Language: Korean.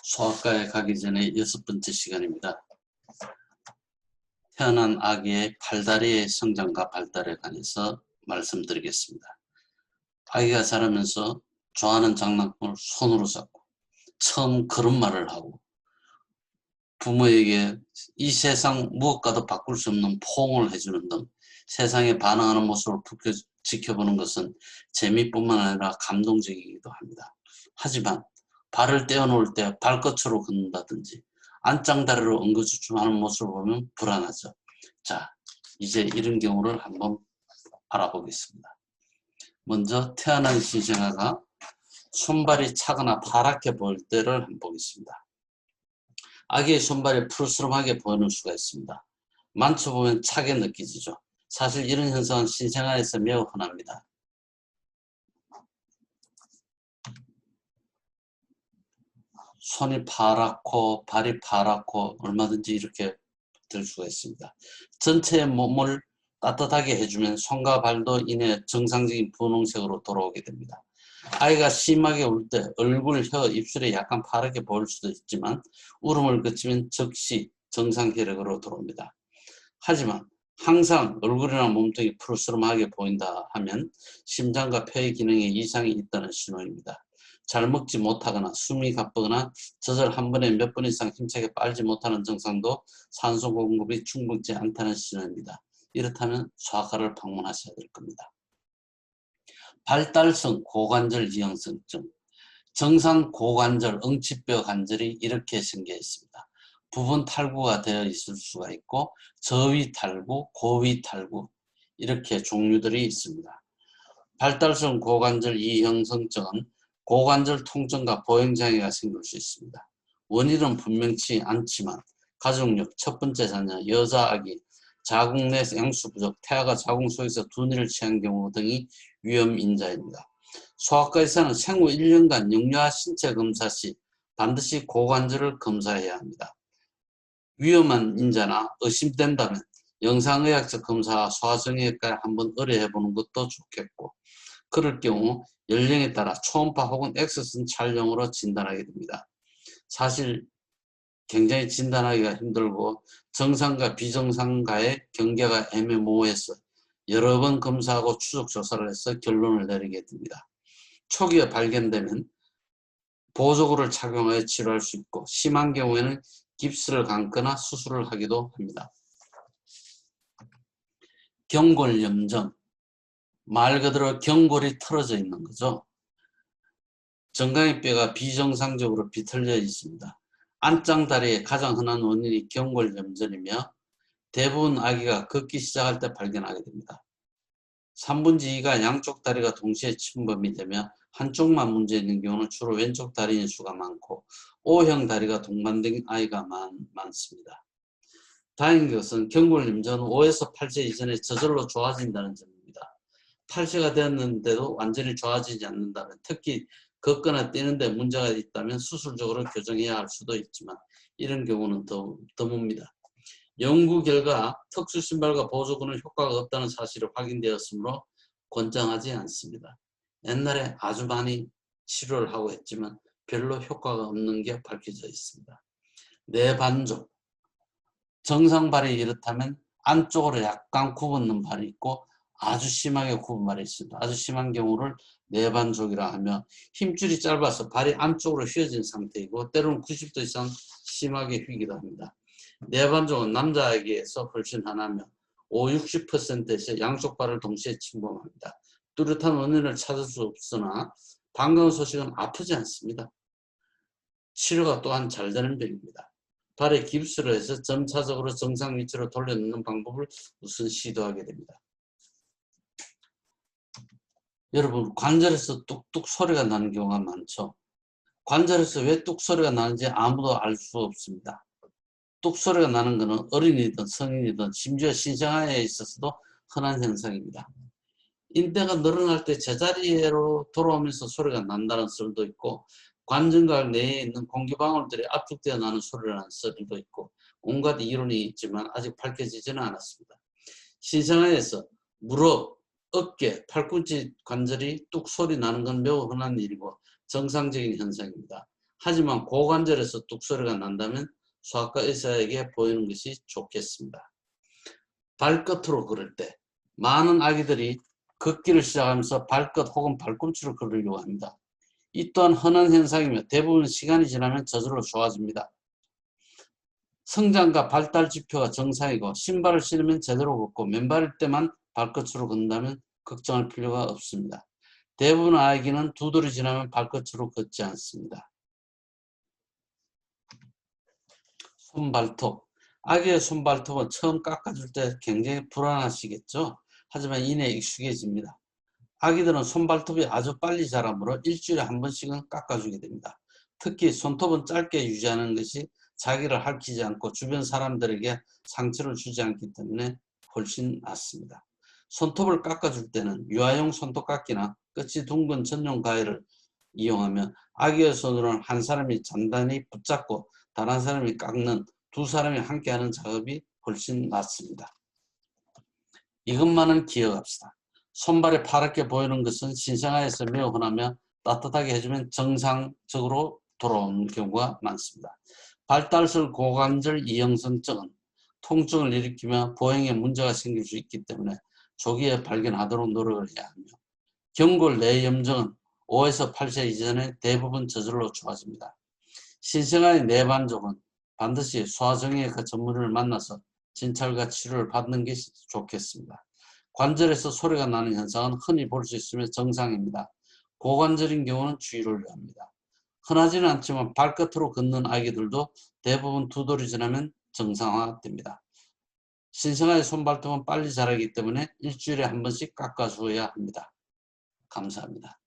소아과에 가기 전에 6번째 시간입니다. 태어난 아기의 팔다리의 성장과 발달에 관해서 말씀드리겠습니다. 아기가 자라면서 좋아하는 장난감을 손으로 잡고 처음 그런 말을 하고 부모에게 이 세상 무엇과도 바꿀 수 없는 포옹을 해주는 등 세상에 반응하는 모습을 지켜보는 것은 재미뿐만 아니라 감동적이기도 합니다. 하지만 발을 떼어놓을 때 발끝으로 걷는다든지 안짱다리로 엉거주춤하는 모습을 보면 불안하죠. 자, 이제 이런 경우를 한번 알아보겠습니다. 먼저 태어난 신생아가 손발이 차거나 파랗게 보일 때를 한번 보겠습니다. 아기의 손발이 푸르스름하게 보이는 수가 있습니다. 만져보면 차게 느껴지죠. 사실 이런 현상은 신생아에서 매우 흔합니다. 손이 파랗고 발이 파랗고 얼마든지 이렇게 될 수가 있습니다. 전체의 몸을 따뜻하게 해주면 손과 발도 이내 정상적인 분홍색으로 돌아오게 됩니다. 아이가 심하게 울 때 얼굴, 혀, 입술이 약간 파랗게 보일 수도 있지만 울음을 그치면 즉시 정상 혈액으로 돌아옵니다. 하지만 항상 얼굴이나 몸통이 푸르스름하게 보인다 하면 심장과 폐의 기능에 이상이 있다는 신호입니다. 잘 먹지 못하거나 숨이 가쁘거나 젖을 한 번에 몇 번 이상 힘차게 빨지 못하는 증상도 산소 공급이 충분치 않다는 신호입니다. 이렇다면 소아과를 방문하셔야 될 겁니다. 발달성 고관절 이형성증, 정상 고관절 응치뼈 관절이 이렇게 생겨 있습니다. 부분 탈구가 되어 있을 수가 있고 저위 탈구, 고위 탈구 이렇게 종류들이 있습니다. 발달성 고관절 이형성증은 고관절 통증과 보행장애가 생길 수 있습니다. 원인은 분명치 않지만 가족력, 첫 번째 자녀, 여자 아기, 자궁 내 양수 부족, 태아가 자궁 속에서 둔의를 취한 경우 등이 위험 인자입니다. 소아과에서는 생후 1년간 영유아 신체 검사 시 반드시 고관절을 검사해야 합니다. 위험한 인자나 의심된다면 영상의학적 검사와 소아정형외과에 한번 의뢰해보는 것도 좋겠고, 그럴 경우 연령에 따라 초음파 혹은 엑스선 촬영으로 진단하게 됩니다. 사실 굉장히 진단하기가 힘들고 정상과 비정상과의 경계가 애매모호해서 여러 번 검사하고 추적 조사를 해서 결론을 내리게 됩니다. 초기에 발견되면 보조구를 착용하여 치료할 수 있고 심한 경우에는 깁스를 감거나 수술을 하기도 합니다. 경골염전, 말 그대로 경골이 틀어져 있는 거죠. 정강이뼈가 비정상적으로 비틀려 있습니다. 안짱다리의 가장 흔한 원인이 경골염전이며 대부분 아기가 걷기 시작할 때 발견하게 됩니다. 3분의 2가 양쪽 다리가 동시에 침범이 되며 한쪽만 문제 있는 경우는 주로 왼쪽 다리인 수가 많고 O형 다리가 동반된 아이가 많습니다. 다행인 것은 경골염전은 5에서 8세 이전에 저절로 좋아진다는 점입니다. 8세가 되었는데도 완전히 좋아지지 않는다면, 특히 걷거나 뛰는데 문제가 있다면 수술적으로 교정해야 할 수도 있지만 이런 경우는 더 드뭅니다. 연구 결과 특수 신발과 보조구는 효과가 없다는 사실이 확인되었으므로 권장하지 않습니다. 옛날에 아주 많이 치료를 하고 했지만 별로 효과가 없는 게 밝혀져 있습니다. 내반족, 정상발이 이렇다면 안쪽으로 약간 굽었는 발이 있고 아주 심하게 굽은 발이 있습니다. 아주 심한 경우를 내반족이라 하며 힘줄이 짧아서 발이 안쪽으로 휘어진 상태이고 때로는 90도 이상 심하게 휘기도 합니다. 내반족은 남자에게서 훨씬 흔하며 50~60%에서 양쪽 발을 동시에 침범합니다. 뚜렷한 원인을 찾을 수 없으나 반가운 소식은 아프지 않습니다. 치료가 또한 잘 되는 병입니다. 발에 깁스를 해서 점차적으로 정상 위치로 돌려놓는 방법을 우선 시도하게 됩니다. 여러분, 관절에서 뚝뚝 소리가 나는 경우가 많죠. 관절에서 왜 뚝 소리가 나는지 아무도 알 수 없습니다. 뚝 소리가 나는 것은 어린이든 성인이든 심지어 신생아에 있어서도 흔한 현상입니다. 인대가 늘어날 때 제자리로 돌아오면서 소리가 난다는 소리도 있고 관정각 내에 있는 공기방울들이 압축되어 나는 소리라는 소리도 있고 온갖 이론이 있지만 아직 밝혀지지는 않았습니다. 신생아에서 무릎, 어깨, 팔꿈치 관절이 뚝 소리 나는 건 매우 흔한 일이고 정상적인 현상입니다. 하지만 고관절에서 뚝소리가 난다면 소아과 의사에게 보이는 것이 좋겠습니다. 발끝으로 걸을 때 많은 아기들이 걷기를 시작하면서 발끝 혹은 발꿈치로 걸으려고 합니다. 이 또한 흔한 현상이며 대부분 시간이 지나면 저절로 좋아집니다. 성장과 발달 지표가 정상이고 신발을 신으면 제대로 걷고 맨발일 때만 발끝으로 걷는다면 걱정할 필요가 없습니다. 대부분 아기는 두 돌이 지나면 발끝으로 걷지 않습니다. 손발톱. 아기의 손발톱은 처음 깎아줄 때 굉장히 불안하시겠죠? 하지만 이내 익숙해집니다. 아기들은 손발톱이 아주 빨리 자라므로 일주일에 한 번씩은 깎아주게 됩니다. 특히 손톱은 짧게 유지하는 것이 자기를 핥히지 않고 주변 사람들에게 상처를 주지 않기 때문에 훨씬 낫습니다. 손톱을 깎아줄 때는 유아용 손톱깎이나 끝이 둥근 전용 가위를 이용하면 아기의 손으로는 한 사람이 단단히 붙잡고 다른 사람이 깎는 두 사람이 함께하는 작업이 훨씬 낫습니다. 이것만은 기억합시다. 손발이 파랗게 보이는 것은 신생아에서 매우 흔하며 따뜻하게 해주면 정상적으로 돌아오는 경우가 많습니다. 발달성 고관절 이형성증은 통증을 일으키며 보행에 문제가 생길 수 있기 때문에 조기에 발견하도록 노력을 해야 하며 경골 내염증은 5에서 8세 이전에 대부분 저절로 좋아집니다. 신생아의 내반족은 반드시 소아정형외과 전문의를 만나서 진찰과 치료를 받는 게 좋겠습니다. 관절에서 소리가 나는 현상은 흔히 볼 수 있으며 정상입니다. 고관절인 경우는 주의를 합니다. 흔하지는 않지만 발끝으로 걷는 아기들도 대부분 두 돌이 지나면 정상화됩니다. 신생아의 손발톱은 빨리 자라기 때문에 일주일에 한 번씩 깎아주어야 합니다. 감사합니다.